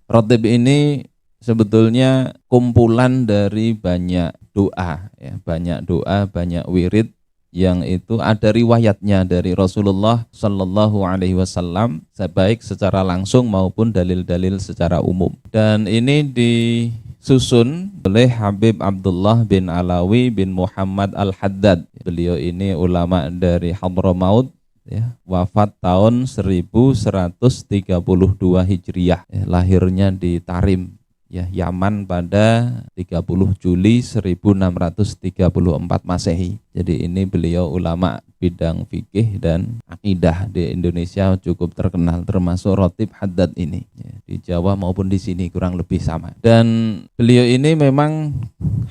Rotib ini sebetulnya kumpulan dari banyak doa, ya, banyak doa, banyak wirid yang itu ada riwayatnya dari Rasulullah Shallallahu Alaihi Wasallam, baik secara langsung maupun dalil-dalil secara umum. Dan ini disusun oleh Habib Abdullah bin Alawi bin Muhammad Al-Haddad. Beliau ini ulama dari Hadramaut, ya, wafat tahun 1132 Hijriah, ya, lahirnya di Tarim, ya, Yaman pada 30 Juli 1634 Masehi. Jadi ini beliau ulama bidang fikih dan akidah di Indonesia cukup terkenal, termasuk Rotib Haddad ini, ya, di Jawa maupun di sini kurang lebih sama. Dan beliau ini memang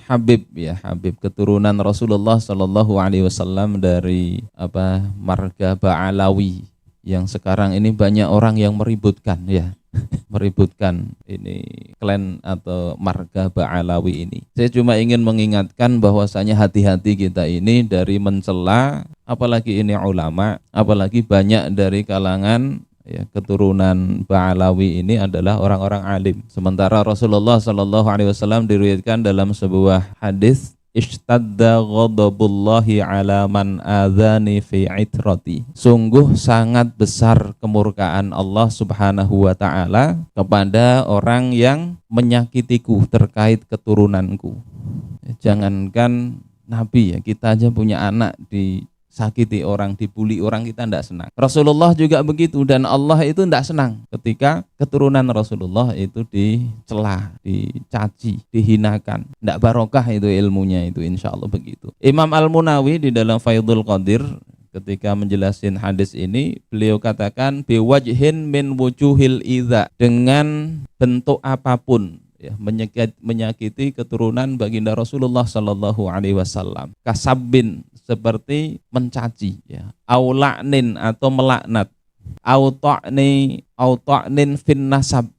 Habib, ya, Habib keturunan Rasulullah Shallallahu Alaihi Wasallam dari marga Ba'alawi yang sekarang ini banyak orang yang meributkan, ya, meributkan ini klan atau marga Ba'alawi ini. Saya cuma ingin mengingatkan bahwasanya hati-hati kita ini dari mencela, apalagi ini ulama, apalagi banyak dari kalangan, ya, keturunan Ba'alawi ini adalah orang-orang alim. Sementara Rasulullah Shallallahu Alaihi Wasallam diriwayatkan dalam sebuah hadis, Ishtadda ghadabullahi ala man adzani fi itrati. Sungguh sangat besar kemurkaan Allah Subhanahu wa taala kepada orang yang menyakitiku terkait keturunanku. Jangankan Nabi, ya, kita aja punya anak disakiti orang, dibuli orang, kita tidak senang. Rasulullah juga begitu, dan Allah itu tidak senang ketika keturunan Rasulullah itu dicela, dicaci, dihinakan. Tidak barokah itu ilmunya itu, insya Allah begitu. Imam Al-Munawi di dalam Faidul Qadir ketika menjelaskan hadis ini, beliau katakan biwajhin min wujuhil idza, dengan bentuk apapun, ya, menyakiti keturunan baginda Rasulullah Sallallahu Alaihi Wasallam. Kasabin, seperti mencaci, ya, aula'nin atau melaknat, auta'nin fin nasab,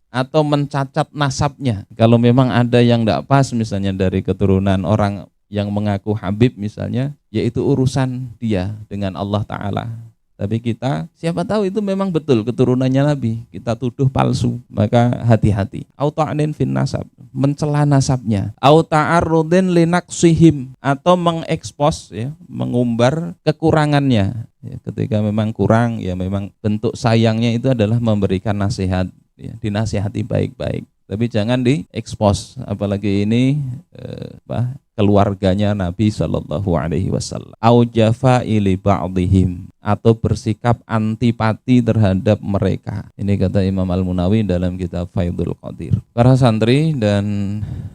atau mencacat nasabnya. Kalau memang ada yang tidak pas misalnya dari keturunan orang yang mengaku Habib misalnya, yaitu urusan dia dengan Allah Ta'ala. Tapi kita, siapa tahu itu memang betul keturunannya Nabi, kita tuduh palsu, maka hati-hati. Auta'nin fin nasab, mencela nasabnya. Auta'arrudin linaksihim, atau mengekspos, ya, mengumbar kekurangannya. Ya, ketika memang kurang, ya memang bentuk sayangnya itu adalah memberikan nasihat, ya, dinasihati baik-baik. Tapi jangan diekspos, apalagi ini keluarganya Nabi Shallallahu Alaihi Wasallam. Aujafa ili ba'dihim, atau bersikap antipati terhadap mereka. Ini kata Imam Al-Munawi dalam kitab Faidul Qadir. Para santri dan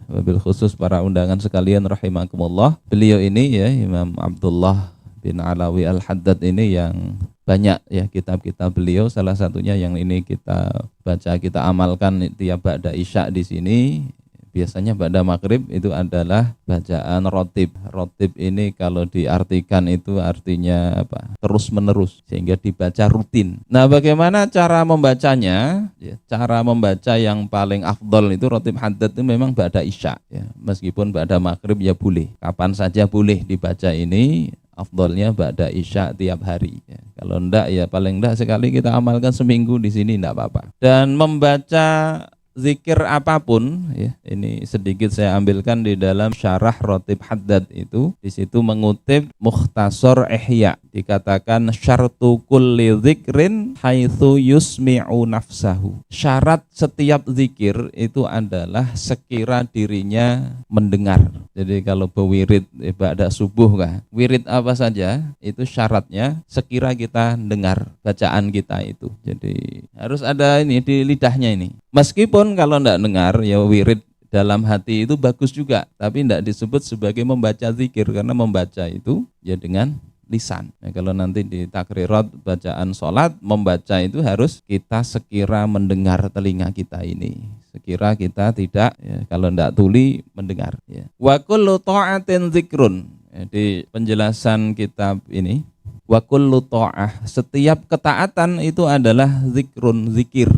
wabil khusus para undangan sekalian rahimakumullah, beliau ini, ya, Imam Abdullah bin Alawi Al-Haddad ini yang banyak, ya, kitab-kitab beliau, salah satunya yang ini kita baca, kita amalkan tiap ba'da isya di sini. Biasanya ba'da maghrib itu adalah bacaan rotib. Rotib ini kalau diartikan itu artinya terus menerus, sehingga dibaca rutin. Nah, bagaimana cara membacanya? Ya, cara membaca yang paling afdol itu rotib haddad itu memang ba'da isya, ya. Meskipun ba'da maghrib ya boleh, kapan saja boleh dibaca ini. Afdolnya ba'da isya tiap hari, ya. Kalau enggak, ya paling enggak sekali kita amalkan seminggu di sini enggak apa-apa. Dan membaca zikir apapun, ya, ini sedikit saya ambilkan di dalam syarah Rotib Haddad itu. Di situ mengutip Mukhtasar Ihya, dikatakan syartu kulli dzikrin haitsu yusmi'u nafsahu. Syarat setiap zikir itu adalah sekira dirinya mendengar. Jadi kalau berwirid ba'da subuh kah, wirid apa saja itu syaratnya sekira kita dengar bacaan kita itu. Jadi harus ada ini di lidahnya ini. Meskipun kalau tidak dengar, ya wirid dalam hati itu bagus juga, tapi tidak disebut sebagai membaca zikir, karena membaca itu ya dengan lisan. Nah, kalau nanti di takrirat bacaan sholat, membaca itu harus kita sekira mendengar telinga kita ini, sekira kita tidak, ya, kalau tidak tuli mendengar, ya. Wa kullu ta'atin zikrun, ya, di penjelasan kitab ini, wa kullu ta'ah, setiap ketaatan itu adalah zikrun, zikir.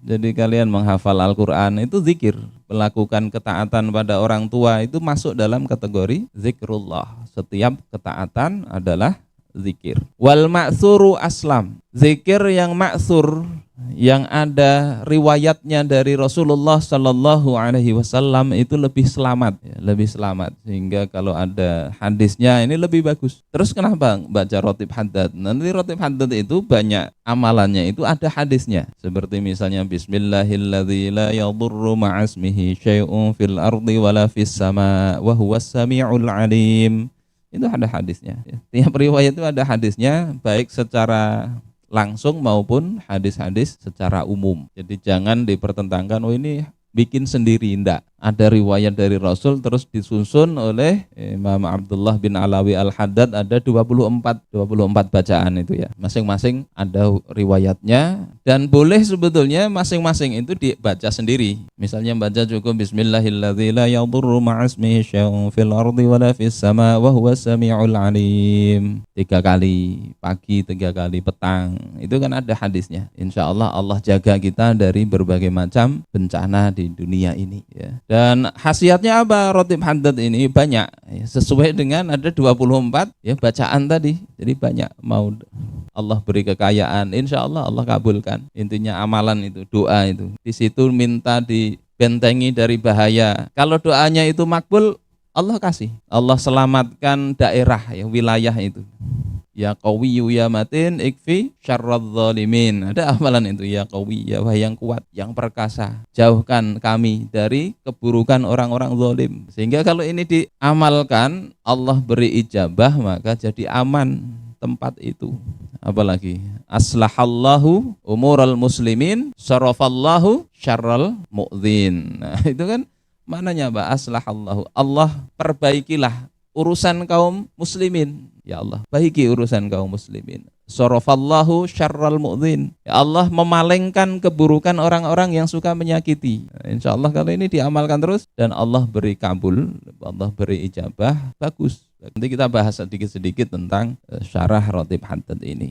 Jadi kalian menghafal Al-Quran itu zikir, melakukan ketaatan pada orang tua itu masuk dalam kategori zikrullah. Setiap ketaatan adalah zikir. Wal ma'tsuru aslam. Zikir yang ma'tsur, yang ada riwayatnya dari Rasulullah Sallallahu Alaihi Wasallam itu lebih selamat, ya, lebih selamat. Sehingga kalau ada hadisnya ini lebih bagus. Terus kenapa baca rotib haddad? Nanti rotib haddad itu banyak amalannya itu ada hadisnya. Seperti misalnya Bismillahilladzi la yadurru ma'asmihi syai'un fil ardi wala fis sama wa huwas sami'ul alim. Itu ada hadisnya. Ya. Tiap riwayat itu ada hadisnya, baik secara langsung maupun hadis-hadis secara umum. Jadi jangan dipertentangkan, oh ini bikin sendiri, enggak. Ada riwayat dari Rasul terus disusun oleh Imam Abdullah bin Alawi Al-Haddad, ada 24 bacaan itu ya. Masing-masing ada riwayatnya dan boleh sebetulnya masing-masing itu dibaca sendiri. Misalnya baca cukup Bismillahilladzi la yadurru ma'asmihi syai'un fil ardi wala fis sama wa huwas sami'ul alim. 3 kali pagi, 3 kali petang. Itu kan ada hadisnya. Insyaallah Allah jaga kita dari berbagai macam bencana di dunia ini ya. Dan khasiatnya apa rotib haddad ini? Banyak ya, sesuai dengan ada 24 ya bacaan tadi. Jadi banyak, mau Allah beri kekayaan, insya Allah Allah kabulkan. Intinya amalan itu, doa itu. Di situ minta dibentengi dari bahaya. Kalau doanya itu makbul, Allah kasih. Allah selamatkan daerah ya, wilayah itu. Ya qawiyyu ya matin ikfi syarradz zalimin. Ada amalan itu, ya qawi, ya yang kuat, yang perkasa, jauhkan kami dari keburukan orang-orang zalim. Sehingga kalau ini diamalkan, Allah beri ijabah, maka jadi aman tempat itu. Apalagi aslahallahu umural muslimin sarafallahu syarral mu'dzin. Nah, itu kan maknanya apa? Aslahallahu, Allah perbaikilah urusan kaum muslimin. Ya Allah, baiki urusan kaum muslimin. Sarafallahu syarral mu'dzin. Ya Allah memalingkan keburukan orang-orang yang suka menyakiti. Nah, insya Allah kalau ini diamalkan terus dan Allah beri kabul, Allah beri ijabah, bagus. Nanti kita bahas sedikit-sedikit tentang syarah rotib haddad ini.